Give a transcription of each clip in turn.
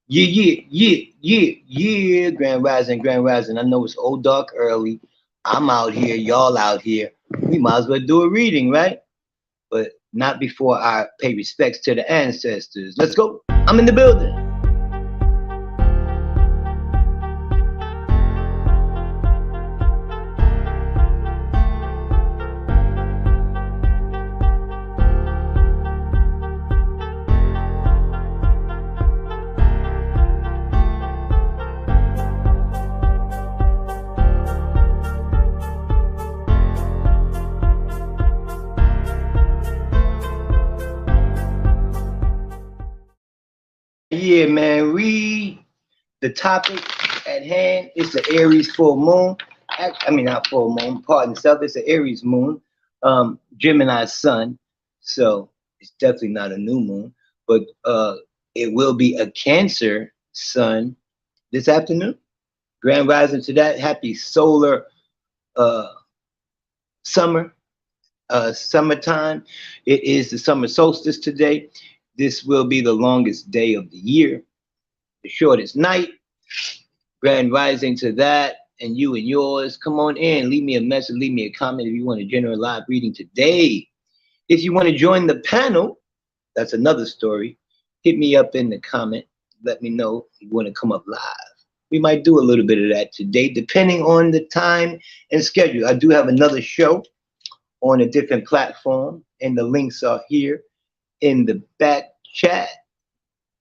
Yeah. Grand Rising, Grand Rising. I know it's old dark early. I'm out here, y'all out here. We might as well do a reading, right? But not before I pay respects to the ancestors. Let's go. I'm in the building. Yeah, man. Read the topic at hand. It's the Aries full moon. I mean, not full moon. Pardon self. It's the Aries moon. Gemini sun. So it's definitely not a new moon, but it will be a Cancer sun this afternoon. Grand rising to that. Happy solar uh, summer, summertime. It is the summer solstice today. This will be the longest day of the year, the shortest night. Grand rising to that, and you and yours. Come on in, leave me a message, leave me a comment if you want a general live reading today. If you want to join the panel, that's another story. Hit me up in the comment. Let me know if you want to come up live. We might do a little bit of that today, depending on the time and schedule. I do have another show on a different platform, and the links are here in the back chat.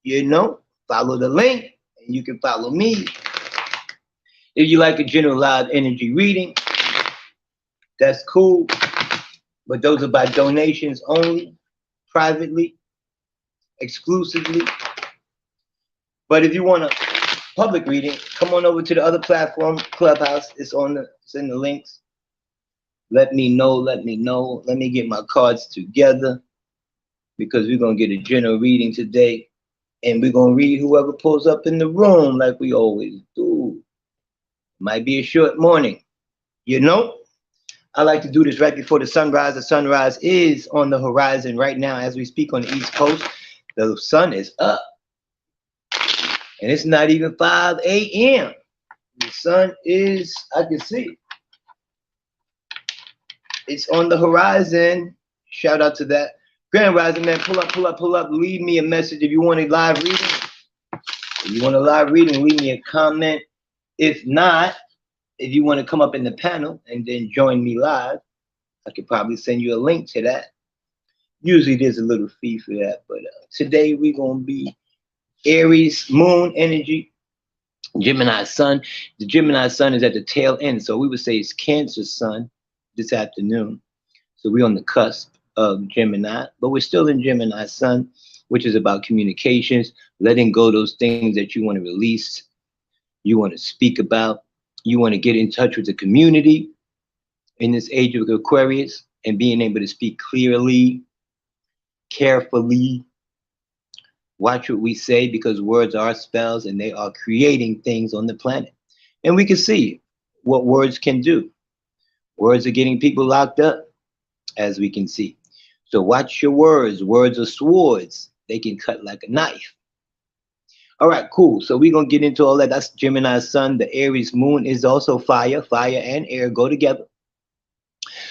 You know, follow the link, and you can follow me. If you like a general live energy reading, that's cool. But those are by donations only, privately, exclusively. But if you want a public reading, come on over to the other platform, Clubhouse. It's in the links. Let me know. Let me get my cards together because we're gonna get a general reading today. And we're gonna read whoever pulls up in the room like we always do. Might be a short morning. You know, I like to do this right before the sunrise. The sunrise is on the horizon right now as we speak on the East Coast. The sun is up. And it's not even 5 a.m. The sun is, I can see. It's on the horizon. Shout out to that. Grand Rising, man. Pull up. Leave me a message if you want a live reading. If you want a live reading, leave me a comment. If not, if you want to come up in the panel and then join me live, I could probably send you a link to that. Usually there's a little fee for that, but today we're going to be Aries moon energy, Gemini sun. The Gemini sun is at the tail end, so we would say it's Cancer sun this afternoon. So we're on the cusp of Gemini, but we're still in Gemini sun, which is about communications, letting go those things that you want to release, you want to speak about, you want to get in touch with the community in this age of Aquarius and being able to speak clearly, carefully. Watch what we say because words are spells and they are creating things on the planet. And we can see what words can do. Words are getting people locked up, as we can see. So watch your words. Words are swords. They can cut like a knife. All right, cool. So we're going to get into all that. That's Gemini sun. The Aries moon is also fire. Fire and air go together.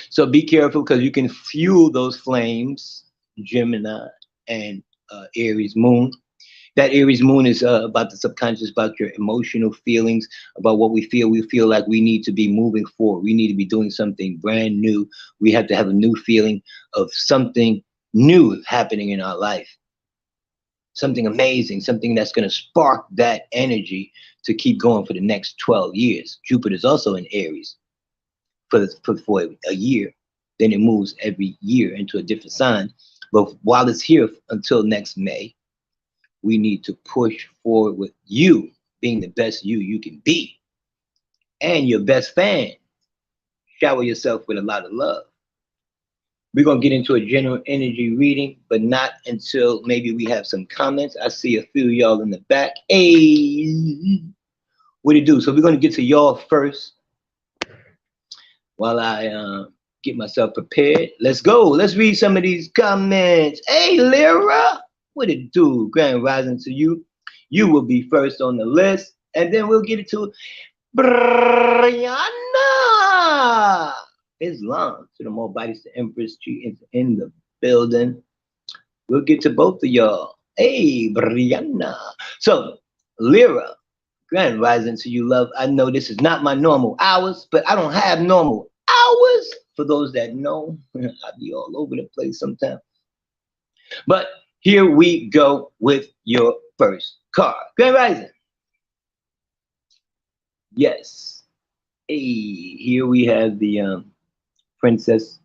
So be careful because you can fuel those flames, Gemini and Aries moon. That Aries moon is about the subconscious, about your emotional feelings, about what we feel. We feel like we need to be moving forward. We need to be doing something brand new. We have to have a new feeling of something new happening in our life. Something amazing, something that's going to spark that energy to keep going for the next 12 years. Jupiter is also in Aries for a year. Then it moves every year into a different sign. But while it's here until next May, we need to push forward with you being the best you can be. And your best fan. Shower yourself with a lot of love. We're going to get into a general energy reading, but not until maybe we have some comments. I see a few of y'all in the back. Hey, what do you do? So we're going to get to y'all first while I get myself prepared. Let's go. Let's read some of these comments. Hey, Lyra, what it do? Grand rising to you. You will be first on the list, and then we'll get it to Brianna Islam. To the more bodies, the Empress, she is in the building. We'll get to both of y'all. Hey, Brianna. So, Lyra, grand rising to you, love. I know this is not my normal hours, but I don't have normal hours. For those that know, I be all over the place sometimes. But here we go with your first card. Grand rising. Yes. Hey, here we have the Princess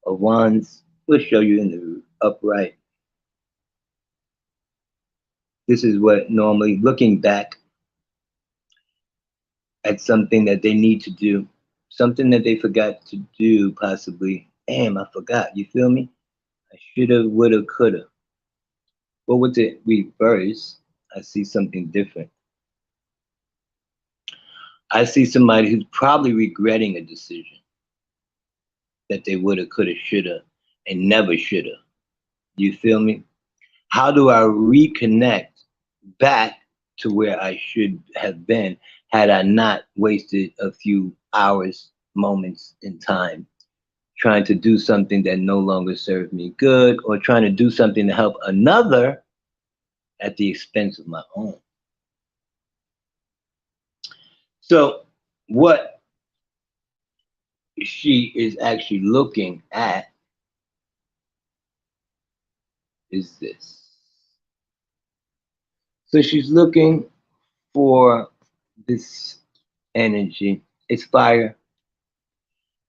of Wands. We'll show you in the upright. This is what normally, looking back at something that they need to do, something that they forgot to do, possibly. Damn, I forgot. You feel me? I shoulda, woulda, coulda. But with the reverse, I see something different. I see somebody who's probably regretting a decision that they woulda, coulda, shoulda, and never shoulda. You feel me? How do I reconnect back to where I should have been had I not wasted a few hours, moments in time trying to do something that no longer served me good, or trying to do something to help another at the expense of my own? So what she is actually looking at is this. So she's looking for this energy. It's fire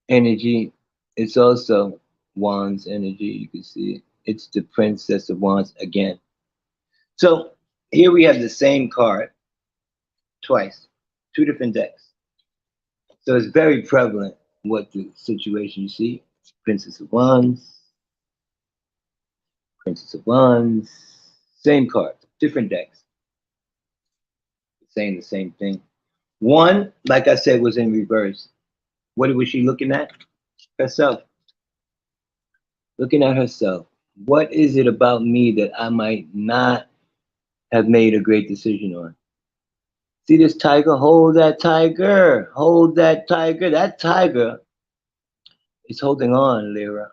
energy. It's also Wands energy. You can see it. It's the Princess of Wands again. So here we have the same card twice, two different decks. So it's very prevalent what the situation you see. Princess of Wands, Princess of Wands, same card, different decks, saying the same thing. One, like I said, was in reverse. What was she looking at? Herself. Looking at herself. What is it about me that I might not have made a great decision on? See this tiger? Hold that tiger. Hold that tiger. That tiger is holding on, Lyra,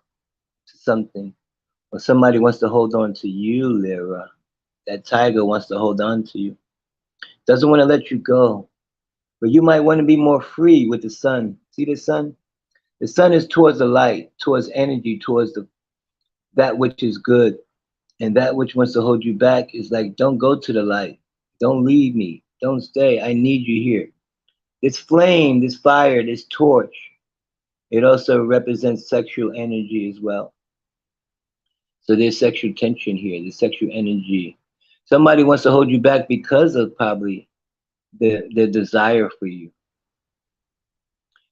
to something. Or somebody wants to hold on to you, Lyra. That tiger wants to hold on to you. Doesn't want to let you go. But you might want to be more free with the sun. See the sun? The sun is towards the light, towards energy, towards that which is good. And that which wants to hold you back is like, don't go to the light. Don't leave me. Don't stay. I need you here. This flame, this fire, this torch, it also represents sexual energy as well. So there's sexual tension here, there's sexual energy. Somebody wants to hold you back because of probably the desire for you.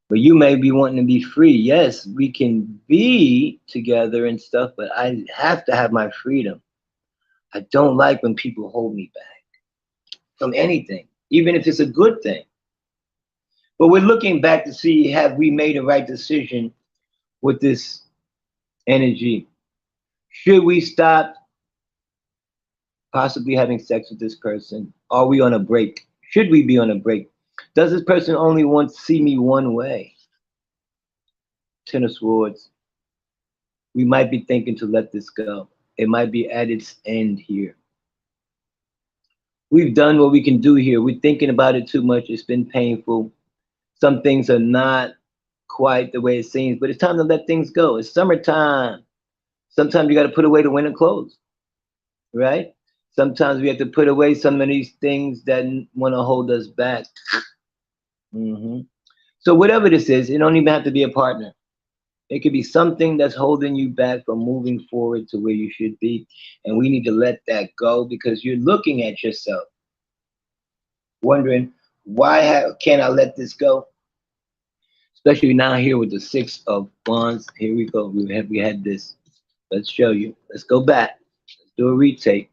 But you may be wanting to be free. Yes, we can be together and stuff, but I have to have my freedom. I don't like when people hold me back from anything, even if it's a good thing. But we're looking back to see, have we made a right decision with this energy? Should we stop possibly having sex with this person? Are we on a break? Should we be on a break? Does this person only want to see me one way? Ten of Swords. We might be thinking to let this go. It might be at its end here. We've done what we can do here. We're thinking about it too much. It's been painful. Some things are not quite the way it seems, but it's time to let things go. It's summertime. Sometimes you got to put away the winter clothes, right? Sometimes we have to put away some of these things that want to hold us back. So whatever this is, it don't even have to be a partner. It could be something that's holding you back from moving forward to where you should be. And we need to let that go, because you're looking at yourself, wondering, why can't I let this go? Especially now here with the Six of Wands. Here we go. We had this. Let's show you. Let's go back. Let's do a retake.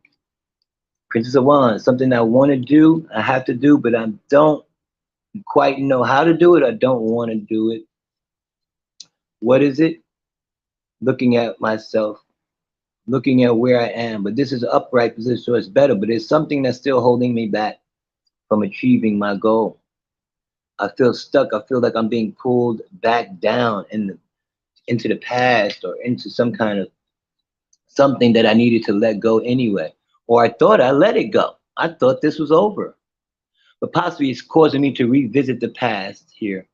Princess of Wands, something I want to do, I have to do, but I don't quite know how to do it. I don't want to do it. What is it? Looking at myself, looking at where I am. But this is an upright position, so it's better. But it's something that's still holding me back from achieving my goal. I feel stuck. I feel like I'm being pulled back down into the past or into some kind of something that I needed to let go anyway. Or I thought I let it go. I thought this was over. But possibly it's causing me to revisit the past here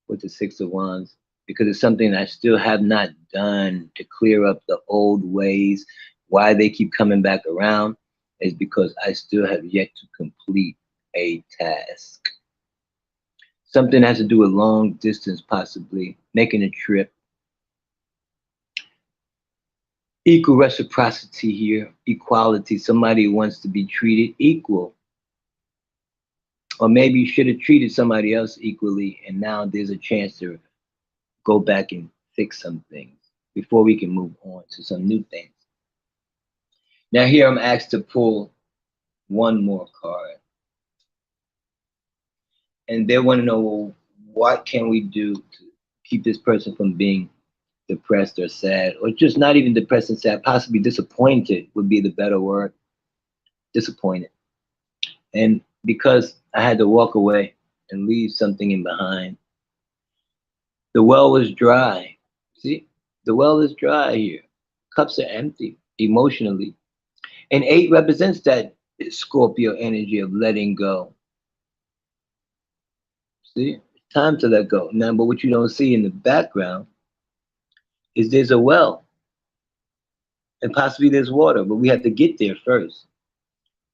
with the Six of Wands because it's something I still have not done to clear up the old ways. Why they keep coming back around is because I still have yet to complete a task. Something has to do with long distance, possibly making a trip. Equal reciprocity here, equality. Somebody wants to be treated equal. Or maybe you should have treated somebody else equally, and now there's a chance to go back and fix some things before we can move on to some new things. Now, here I'm asked to pull one more card, and they want to know, well, what can we do to keep this person from being depressed or sad, or just not even depressed and sad, possibly disappointed would be the better word. Disappointed. And because I had to walk away and leave something in behind, the well was dry. See, the well is dry here. Cups are empty emotionally. And 8 represents that Scorpio energy of letting go. See, it's time to let go. Now, but what you don't see in the background is there's a well and possibly there's water, but we have to get there first.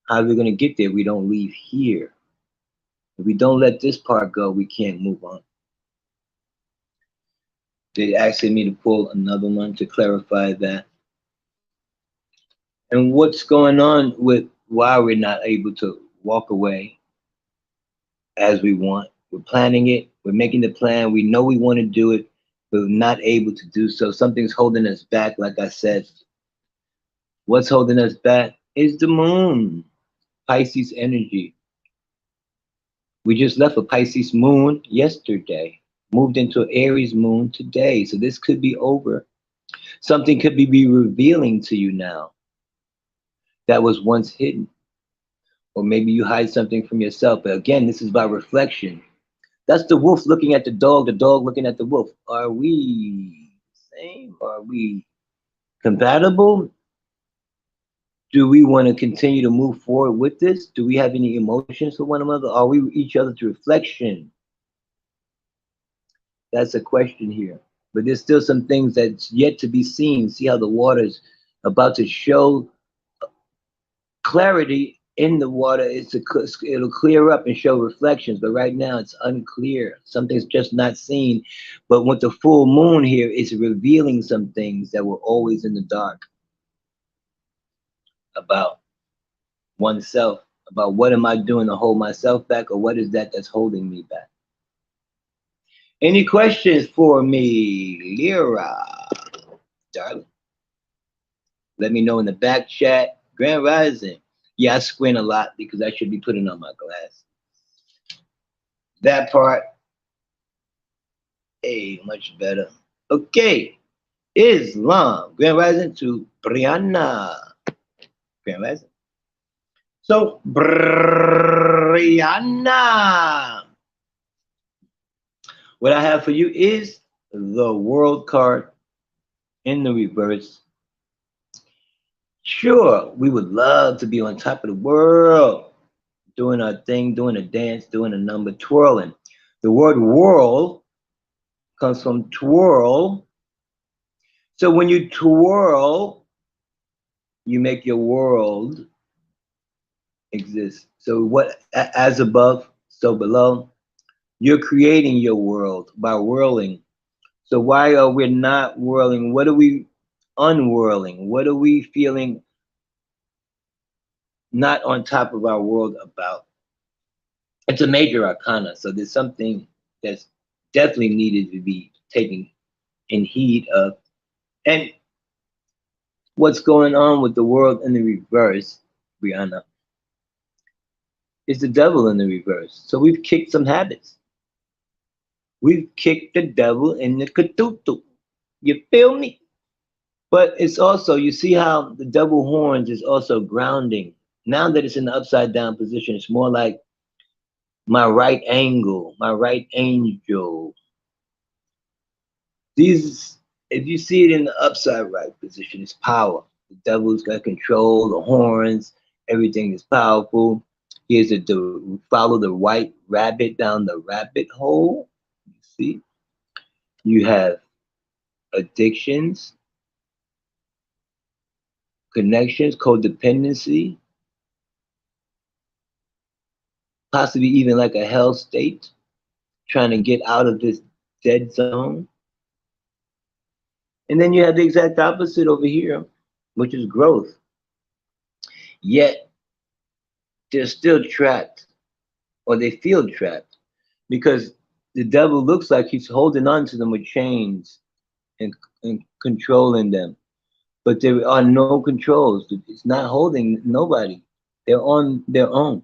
How are we going to get there? We don't leave here. If we don't let this part go, we can't move on. They asked me to pull another one to clarify that. And what's going on with why we're not able to walk away as we want. We're planning it, we're making the plan, we know we want to do it, but we're not able to do so. Something's holding us back, like I said. What's holding us back is the moon, Pisces energy. We just left a Pisces moon yesterday, moved into Aries moon today. So this could be over. Something could be revealing to you now that was once hidden. Or maybe you hide something from yourself. But again, this is about reflection. That's the wolf looking at the dog looking at the wolf. Are we the same? Are we compatible? Do we want to continue to move forward with this? Do we have any emotions for one another? Are we each other's reflection? That's a question here. But there's still some things that's yet to be seen. See how the water's about to show clarity in the water. It'll clear up and show reflections, but right now it's unclear. Something's just not seen. But with the full moon here, it's revealing some things that were always in the dark about oneself, about what am I doing to hold myself back, or what is that that's holding me back? Any questions for me, Lyra? Darling, let me know in the back chat. Grand Rising. Yeah, I squint a lot because I should be putting on my glasses. That part, hey, much better. Okay, Islam. Grand Rising to Brianna. Grand Rising. So, Brianna, what I have for you is the World card in the reverse. Sure, we would love to be on top of the world, doing our thing, doing a dance, doing a number, twirling. The word whirl comes from twirl. So when you twirl, you make your world exist. So what, as above, so below, you're creating your world by whirling. So why are we not whirling? What are we unwhirling? What are we feeling not on top of our world about? It's a major arcana, so there's something that's definitely needed to be taken in heed of. And what's going on with the world in the reverse, Brianna, is the devil in the reverse. So we've kicked some habits. We've kicked the devil in the katutu. You feel me? But it's also, you see how the double horns is also grounding. Now that it's in the upside down position, it's more like my right angle, my right angel. These, if you see it in the upside right position, it's power. The devil's got control, the horns, everything is powerful. Here's follow the white rabbit down the rabbit hole. You see, you have addictions, connections, codependency, possibly even like a hell state, trying to get out of this dead zone. And then you have the exact opposite over here, which is growth. Yet they're still trapped, or they feel trapped, because the devil looks like he's holding on to them with chains and controlling them. But there are no controls. It's not holding nobody. They're on their own.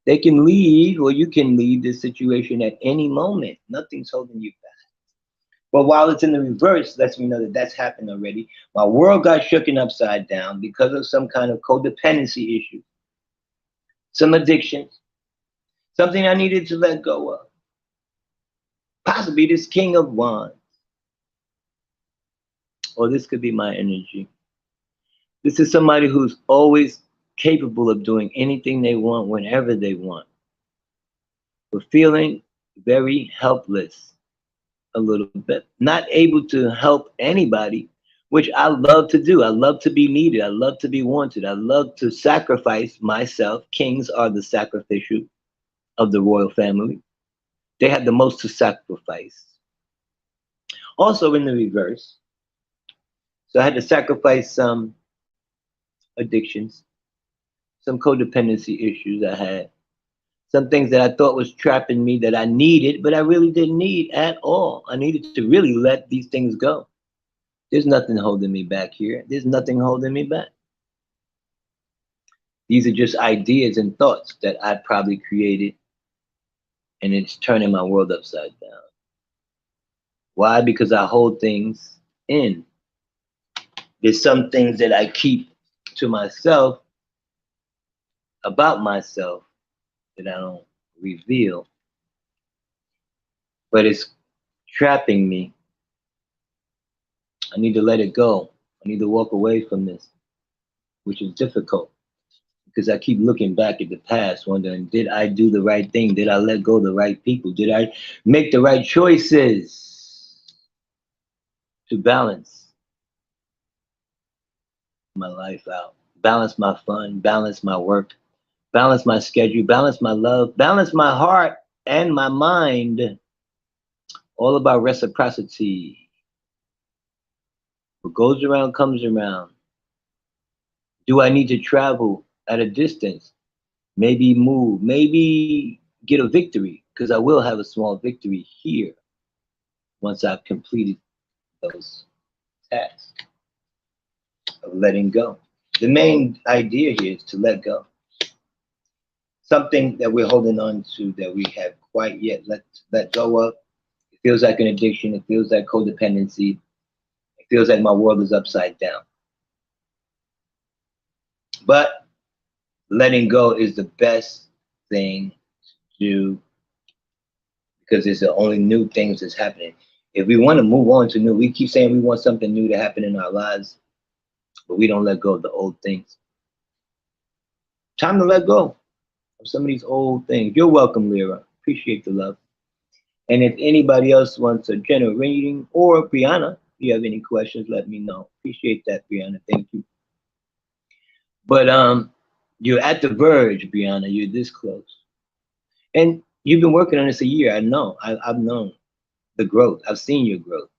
They can leave, or you can leave this situation at any moment. Nothing's holding you back. But while it's in the reverse, lets me know that that's happened already. My world got shooken upside down because of some kind of codependency issue, some addictions, something I needed to let go of. Possibly this King of Wands, or this could be my energy. This is somebody who's always capable of doing anything they want whenever they want, but feeling very helpless a little bit, not able to help anybody, which I love to do. I love to be needed. I love to be wanted. I love to sacrifice myself. Kings are the sacrificial of the royal family. They have the most to sacrifice. Also in the reverse. So I had to sacrifice some addictions, some codependency issues I had, some things that I thought was trapping me that I needed, but I really didn't need at all. I needed to really let these things go. There's nothing holding me back here. There's nothing holding me back. These are just ideas and thoughts that I probably created, and it's turning my world upside down. Why? Because I hold things in. There's some things that I keep to myself about myself that I don't reveal, but it's trapping me. I need to let it go. I need to walk away from this, which is difficult because I keep looking back at the past, wondering, did I do the right thing? Did I let go of the right people? Did I make the right choices to balance my life out, balance my fun, balance my work, balance my schedule, balance my love, balance my heart and my mind? All about reciprocity. What goes around comes around. Do I need to travel at a distance? Maybe move, maybe get a victory, because I will have a small victory here once I've completed those tasks of letting go. The main idea here is to let go. Something that we're holding on to that we have quite yet let go of. It feels like an addiction. It feels like codependency. It feels like my world is upside down. But letting go is the best thing to do because it's the only new things that's happening. If we want to move on to new, we keep saying we want something new to happen in our lives, but we don't let go of the old things. Time to let go of some of these old things. You're welcome, Lyra. Appreciate the love. And if anybody else wants a general reading, or Brianna, if you have any questions, let me know. Appreciate that, Brianna. Thank you. But you're at the verge, Brianna. You're this close. And you've been working on this a year. I know. I've known the growth. I've seen your growth.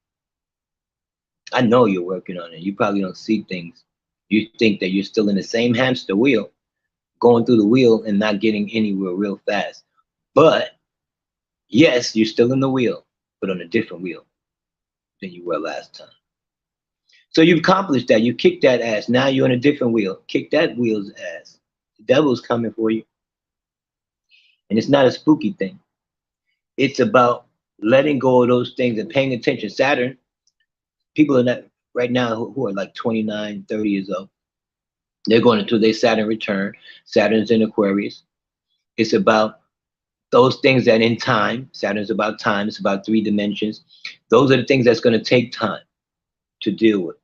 I know you're working on it. You probably don't see things. You think that you're still in the same hamster wheel, going through the wheel and not getting anywhere real fast. But yes, you're still in the wheel, but on a different wheel than you were last time. So you've accomplished that. You kicked that ass. Now you're on a different wheel. Kick that wheel's ass. The devil's coming for you. And it's not a spooky thing. It's about letting go of those things and paying attention. Saturn, people are not right now who are like 29, 30 years old. They're going into their Saturn return. Saturn's in Aquarius. It's about those things that in time, Saturn's about time, it's about three dimensions. Those are the things that's going to take time to deal with.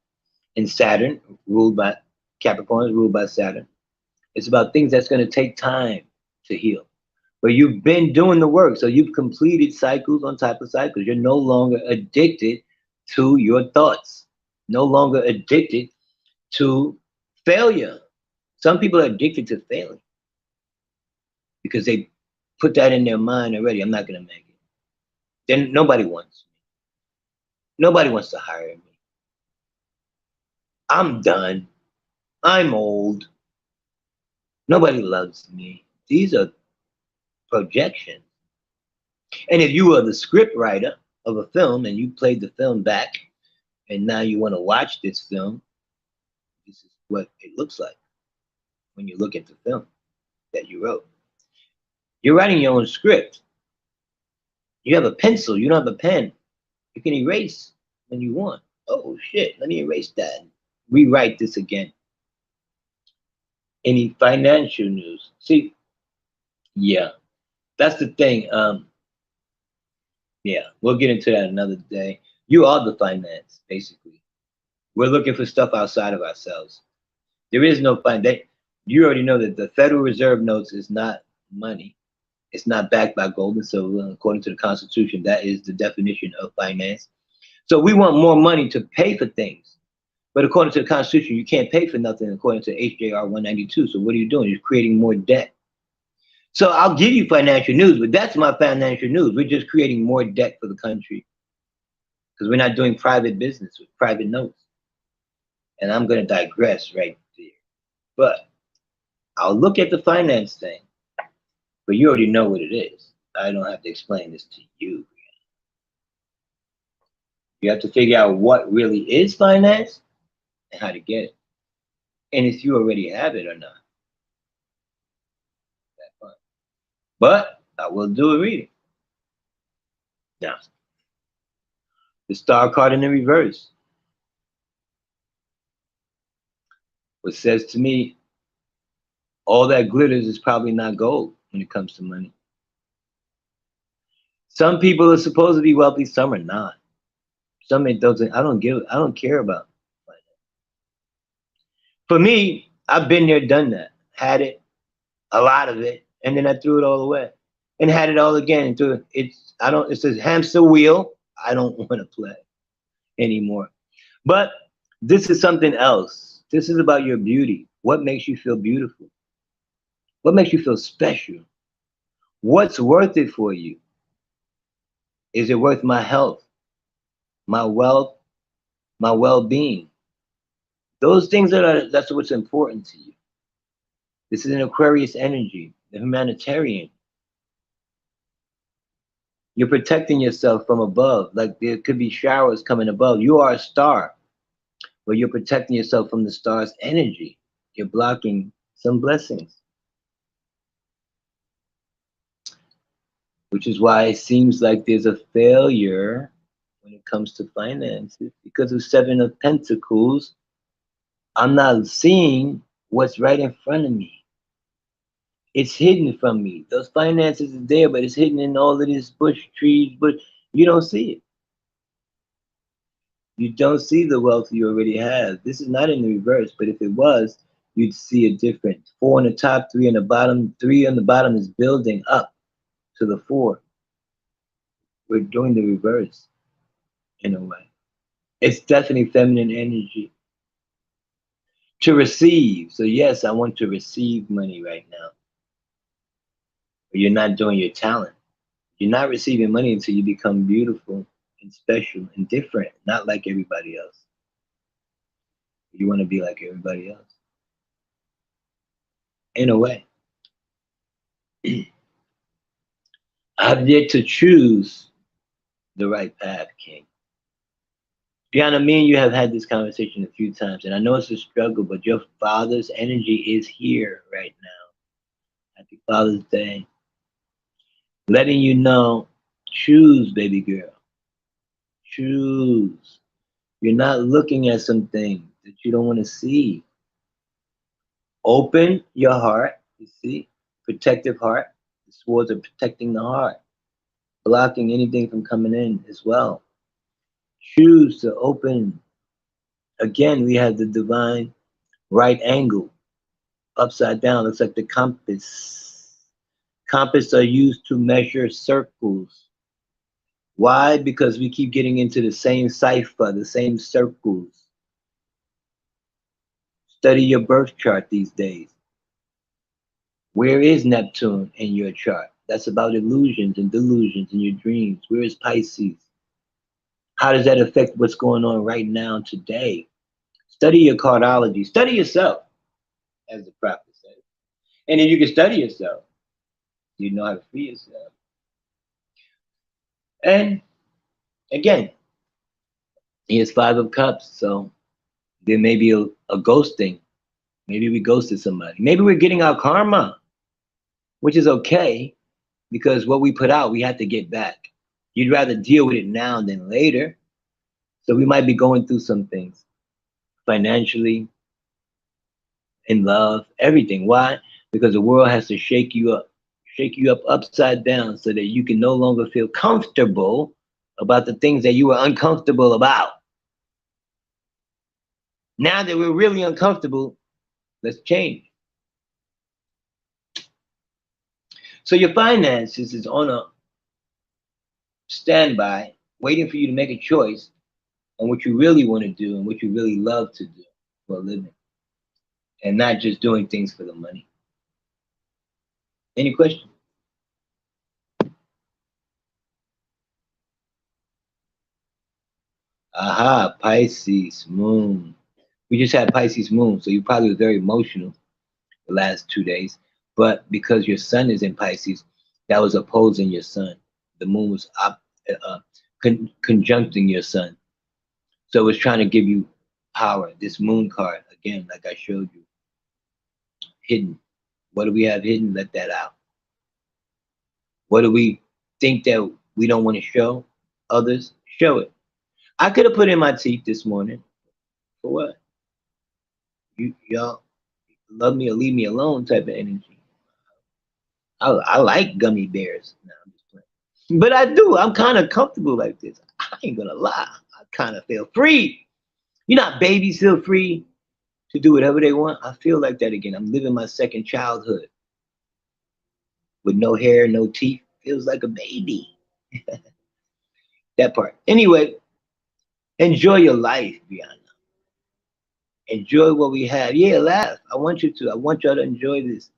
And Saturn, ruled by Capricorn, is ruled by Saturn. It's about things that's going to take time to heal. But you've been doing the work, so you've completed cycles on top of cycles. You're no longer addicted to your thoughts, no longer addicted to failure. Some people are addicted to failing because they put that in their mind already. I'm not going to make it. Then nobody wants me. Nobody wants to hire me. I'm done. I'm old. Nobody loves me. These are projections. And if you were the script writer of a film and you played the film back and now you want to watch this film, this is what it looks like when you look at the film that you wrote. You're writing your own script. You have a pencil, you don't have a pen. You can erase when you want. Oh shit, let me erase that and rewrite this again. Any financial news? See, yeah, that's the thing. Yeah, we'll get into that another day. You are the finance, basically. We're looking for stuff outside of ourselves. There is no finance. You already know that the Federal Reserve notes is not money. It's not backed by gold and silver. According to the Constitution, that is the definition of finance. So we want more money to pay for things. But according to the Constitution, you can't pay for nothing according to HJR 192. So what are you doing? You're creating more debt. So I'll give you financial news, but that's my financial news. We're just creating more debt for the country because we're not doing private business with private notes. And I'm going to digress right there. But I'll look at the finance thing, but you already know what it is. I don't have to explain this to you. You have to figure out what really is finance and how to get it. And if you already have it or not. That's fine. But I will do a reading. Now, the star card in the reverse. What says to me, all that glitters is probably not gold when it comes to money. Some people are supposed to be wealthy, some are not. Some it doesn't. I don't care about finance. For me, I've been there, done that, had it, a lot of it, and then I threw it all away, and had it all again. And threw it. It's a hamster wheel. I don't want to play anymore. But this is something else. This is about your beauty. What makes you feel beautiful? What makes you feel special? What's worth it for you? Is it worth my health, my wealth, my well-being? Those things that's what's important to you. This is an Aquarius energy, the humanitarian. You're protecting yourself from above. Like there could be showers coming above. You are a star, but you're protecting yourself from the star's energy. You're blocking some blessings. Which is why it seems like there's a failure when it comes to finances. Because of Seven of Pentacles, I'm not seeing what's right in front of me. It's hidden from me. Those finances are there, but it's hidden in all of these bush trees, but you don't see it. You don't see the wealth you already have. This is not in the reverse, but if it was, you'd see a difference. 4 on the top, 3 on the bottom. 3 on the bottom is building up to the 4. We're doing the reverse in a way. It's definitely feminine energy. To receive. So yes, I want to receive money right now. But you're not doing your talent. You're not receiving money until you become beautiful and special and different, not like everybody else. You want to be like everybody else. In a way. I've yet to choose the right path, King. Diana, me and you have had this conversation a few times, and I know it's a struggle, but your father's energy is here right now. Happy Father's Day. Letting you know, choose, baby girl. Choose. You're not looking at some things that you don't want to see. Open your heart, you see, protective heart. The swords are protecting the heart, blocking anything from coming in as well. Choose to open. Again, we have the divine right angle, upside down. Looks like the compass. Compass are used to measure circles. Why? Because we keep getting into the same cipher, the same circles. Study your birth chart these days. Where is Neptune in your chart? That's about illusions and delusions in your dreams. Where is Pisces? How does that affect what's going on right now today? Study your cardology. Study yourself, as the prophet says. And then you can study yourself. You know how to free yourself. And again, here's Five of Cups. So there may be a ghosting. Maybe we ghosted somebody. Maybe we're getting our karma, which is okay because what we put out, we have to get back. You'd rather deal with it now than later. So we might be going through some things financially, in love, everything. Why? Because the world has to shake you up upside down so that you can no longer feel comfortable about the things that you were uncomfortable about. Now that we're really uncomfortable, let's change. So your finances is on a standby, waiting for you to make a choice on what you really want to do and what you really love to do for a living, and not just doing things for the money. Any questions? Aha, Pisces moon. We just had Pisces moon, so you probably were very emotional the last 2 days. But because your sun is in Pisces, that was opposing your sun. The moon was conjuncting your sun. So it was trying to give you power. This moon card, again, like I showed you, hidden. What do we have hidden? Let that out. What do we think that we don't want to show others? Show it. I could have put in my teeth this morning. For what? Y'all love me or leave me alone type of energy. I like gummy bears. No, I'm just playing. But I do. I'm kind of comfortable like this. I ain't gonna lie. I kind of feel free. You know how babies feel free to do whatever they want? I feel like that again. I'm living my second childhood with no hair, no teeth. Feels like a baby. That part. Anyway, enjoy your life, Brianna. Enjoy what we have. Yeah, laugh. I want you to. I want y'all to enjoy this.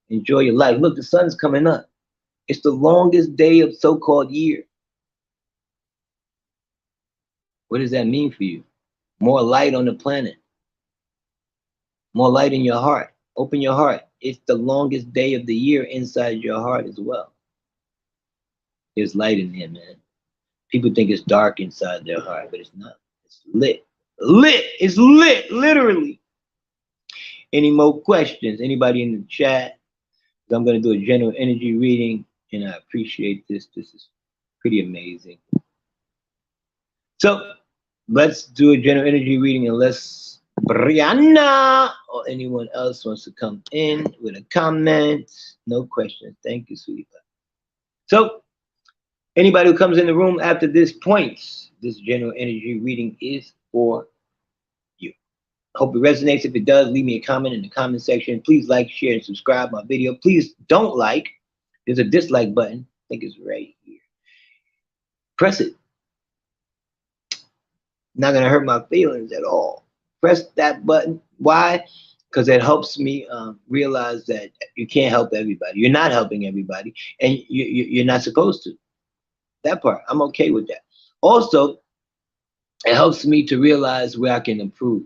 Enjoy your life. Look, the sun's coming up. It's the longest day of so-called year. What does that mean for you? More light on the planet. More light in your heart. Open your heart. It's the longest day of the year inside your heart as well. There's light in there, man. People think it's dark inside their heart, but it's not. It's lit. Lit. It's lit, literally. Any more questions? Anybody in the chat? I'm going to do a general energy reading, and I appreciate this. This is pretty amazing. So let's do a general energy reading, unless Brianna or anyone else wants to come in with a comment. No questions. Thank you, sweetie. So anybody who comes in the room after this point, this general energy reading is for you. Hope it resonates. If it does, leave me a comment in the comment section. Please like, share, and subscribe my video. Please don't like. There's a dislike button. I think it's right here. Press it. Not gonna hurt my feelings at all. Press that button. Why? Because it helps me realize that you can't help everybody. You're not helping everybody, and you're not supposed to. That part, I'm okay with that. Also, it helps me to realize where I can improve.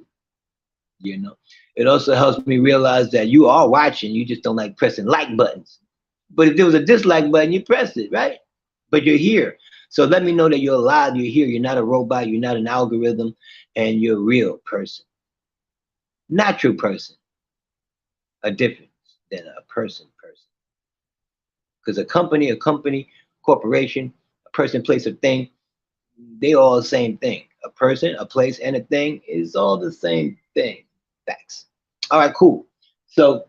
You know, it also helps me realize that you are watching. You just don't like pressing like buttons. But if there was a dislike button, you press it, right? But you're here. So let me know that you're alive, you're here, you're not a robot, you're not an algorithm, and you're a real person. Natural person. A difference than a person. Because a company, corporation, a person, place, or thing, they all the same thing. a person, a place, and a thing is all the same thing. Facts. All right, cool. So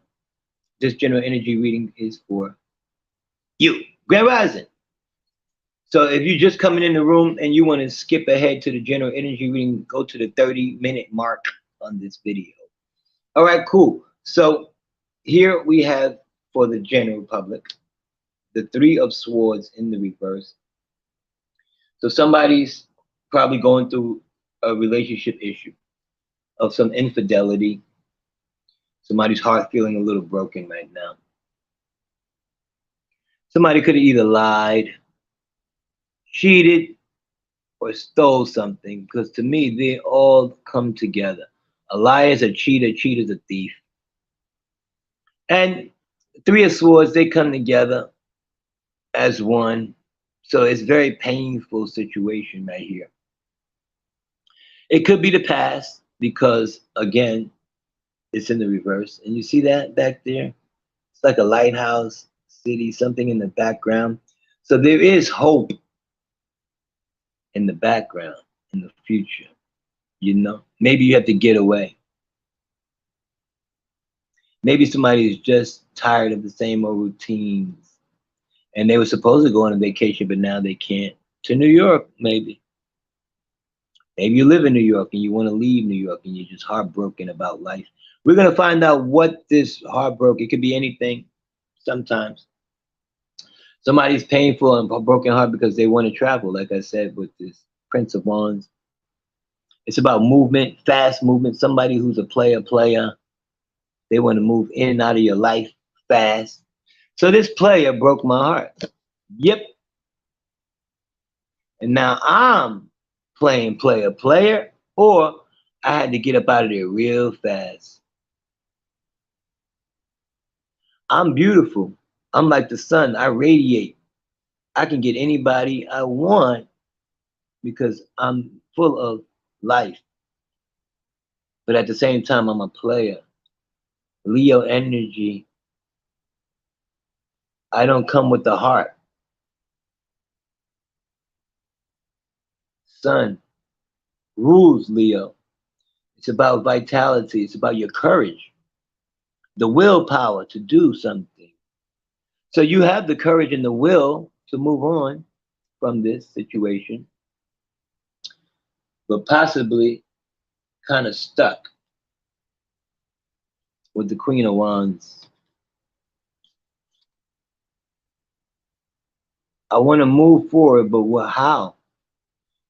this general energy reading is for you, Grand Rising. So if you're just coming in the room and you want to skip ahead to the general energy reading, go to the 30-minute mark on this video. All right, cool. So here we have for the general public, the Three of Swords in the reverse. So somebody's probably going through a relationship issue of some infidelity. Somebody's heart feeling a little broken right now. Somebody could have either lied, cheated, or stole something, because to me, they all come together. A liar is a cheater, cheater's a thief. And Three of Swords, they come together as one. So it's a very painful situation right here. It could be the past because, again, it's in the reverse. And you see that back there? It's like a lighthouse city, something in the background. So there is hope in the background, in the future. You know, maybe you have to get away. Maybe somebody is just tired of the same old routines. And they were supposed to go on a vacation, but now they can't. To New York, maybe. Maybe you live in New York and you want to leave New York and you're just heartbroken about life. We're going to find out what this heartbroken, it could be anything sometimes. Somebody's painful and broken heart because they want to travel, like I said, with this Prince of Wands. It's about movement, fast movement. Somebody who's a player. They want to move in and out of your life fast. So this player broke my heart. Yep. And now I'm playing player, or I had to get up out of there real fast. I'm beautiful. I'm like the sun. I radiate. I can get anybody I want because I'm full of life. But at the same time, I'm a player. Leo energy. I don't come with the heart. Sun rules Leo. It's about vitality. It's about your courage, the willpower to do something. So you have the courage and the will to move on from this situation, but possibly kind of stuck with the Queen of Wands. I want to move forward, but how?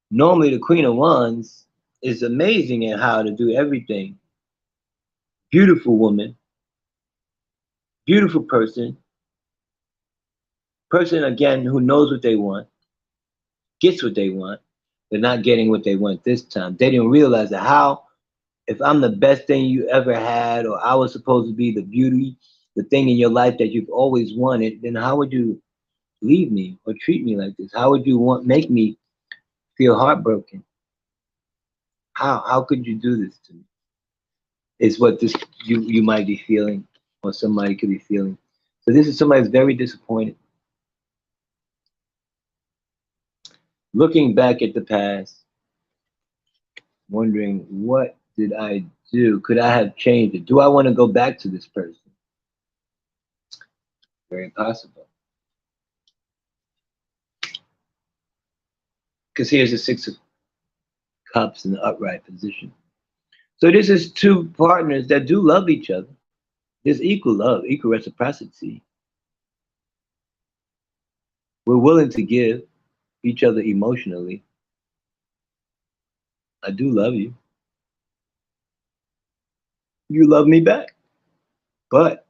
Normally, the Queen of Wands is amazing at how to do everything. Beautiful woman, beautiful person again who knows what they want, gets what they want, but not getting what they want this time. They didn't realize that how, if I'm the best thing you ever had, or I was supposed to be the beauty, the thing in your life that you've always wanted, then how would you leave me or treat me like this? How would you make me feel heartbroken? How could you do this to me? Is what this you might be feeling, or somebody could be feeling. So this is somebody who's very disappointed. Looking back at the past, wondering, what did I do? Could I have changed it? Do I want to go back to this person? Very possible. Because here's the Six of Cups in the upright position. So this is two partners that do love each other. There's equal love, equal reciprocity. We're willing to give each other emotionally. I do love you. You love me back. But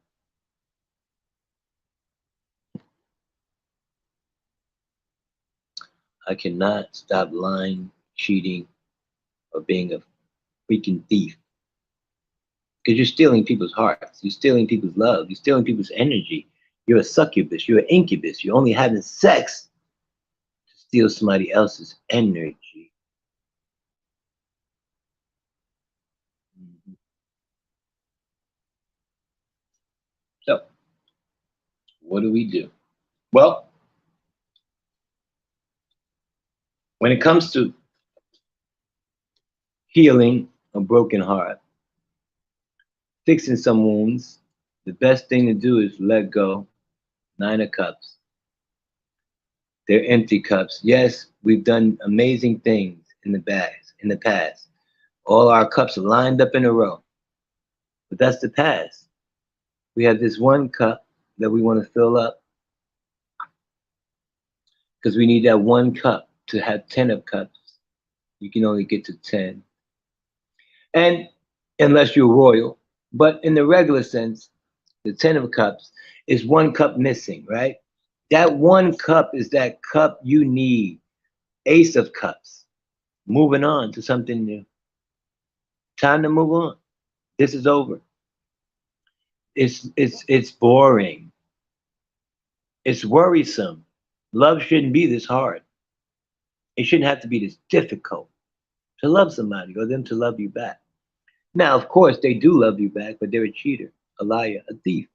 I cannot stop lying, cheating, or being a freaking thief. Because you're stealing people's hearts. You're stealing people's love. You're stealing people's energy. You're a succubus. You're an incubus. You're only having sex to steal somebody else's energy. So, what do we do? Well, when it comes to healing a broken heart, fixing some wounds. The best thing to do is let go. Nine of Cups. They're empty cups. Yes, we've done amazing things in the past. In the past, all our cups are lined up in a row. But that's the past. We have this one cup that we want to fill up because we need that one cup to have 10 of cups. You can only get to 10. And unless you're royal, but in the regular sense, the 10 of cups is one cup missing, right? That one cup is that cup you need. Ace of cups. Moving on to something new. Time to move on. This is over. It's boring. It's worrisome. Love shouldn't be this hard. It shouldn't have to be this difficult to love somebody or them to love you back. Now, of course, they do love you back, but they're a cheater, a liar, a thief.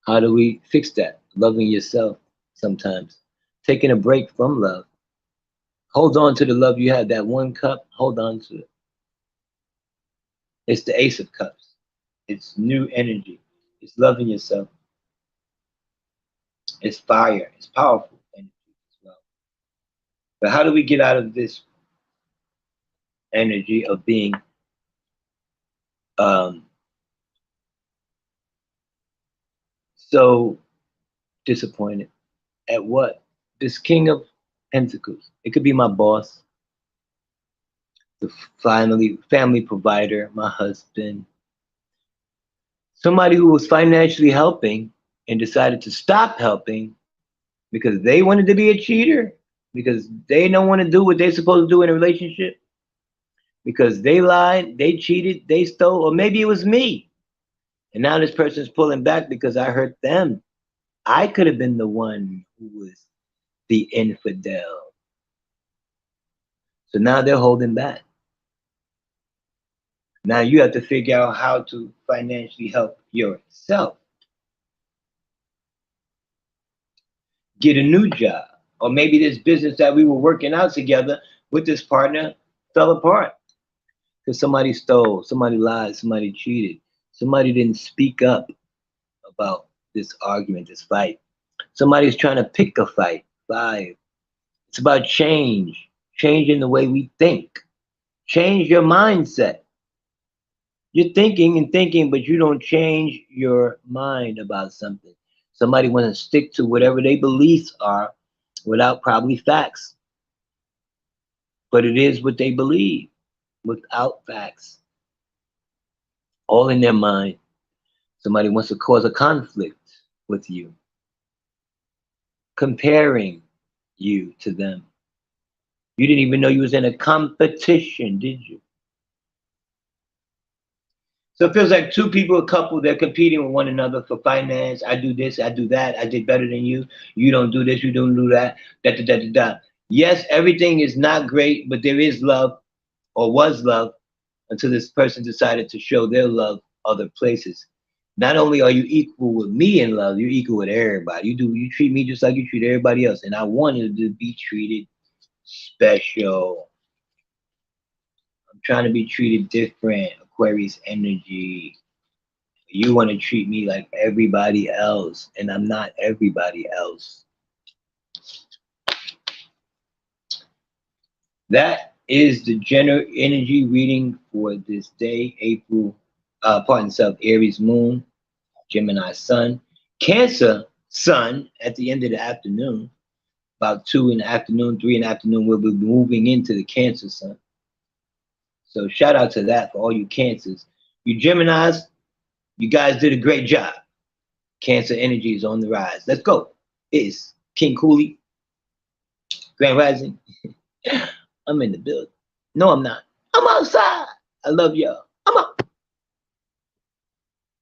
How do we fix that? Loving yourself sometimes. Taking a break from love. Hold on to the love you had. That one cup, hold on to it. It's the Ace of Cups. It's new energy. It's loving yourself. It's fire. It's powerful energy as well. But how do we get out of this energy of being um, so disappointed at what? This King of Pentacles. It could be my boss, the family provider, my husband, somebody who was financially helping and decided to stop helping because they wanted to be a cheater, because they don't want to do what they're supposed to do in a relationship, because they lied, they cheated, they stole, or maybe it was me. And now this person's pulling back because I hurt them. I could have been the one who was the infidel. So now they're holding back. Now you have to figure out how to financially help yourself. Get a new job. Or maybe this business that we were working out together with this partner fell apart because somebody stole, somebody lied, somebody cheated, somebody didn't speak up about this argument, this fight. Somebody's trying to pick a fight. 5. It's about change, changing the way we think. Change your mindset. You're thinking and thinking, but you don't change your mind about something. Somebody wants to stick to whatever their beliefs are without probably facts. But it is what they believe without facts. All in their mind. Somebody wants to cause a conflict with you, comparing you to them. You didn't even know you was in a competition, did you? So it feels like two people, a couple, they're competing with one another for finance. I do this, I do that. I did better than you. You don't do this, you don't do that. Da, da, da, da, da. Yes, everything is not great, but there is love, or was love, until this person decided to show their love other places. Not only are you equal with me in love, you're equal with everybody. You treat me just like you treat everybody else. And I wanted to be treated special. I'm trying to be treated different. Aquarius energy. You want to treat me like everybody else, and I'm not everybody else. That is the general energy reading for this day, April, Aries moon, Gemini sun, Cancer sun at the end of the afternoon, about 2 in the afternoon, 3 in the afternoon, we'll be moving into the Cancer sun. So shout out to that for all you Cancers. You Geminis, you guys did a great job. Cancer energy is on the rise. Let's go. It's King Cooley, Grand Rising. I'm in the building. No, I'm not. I'm outside. I love y'all.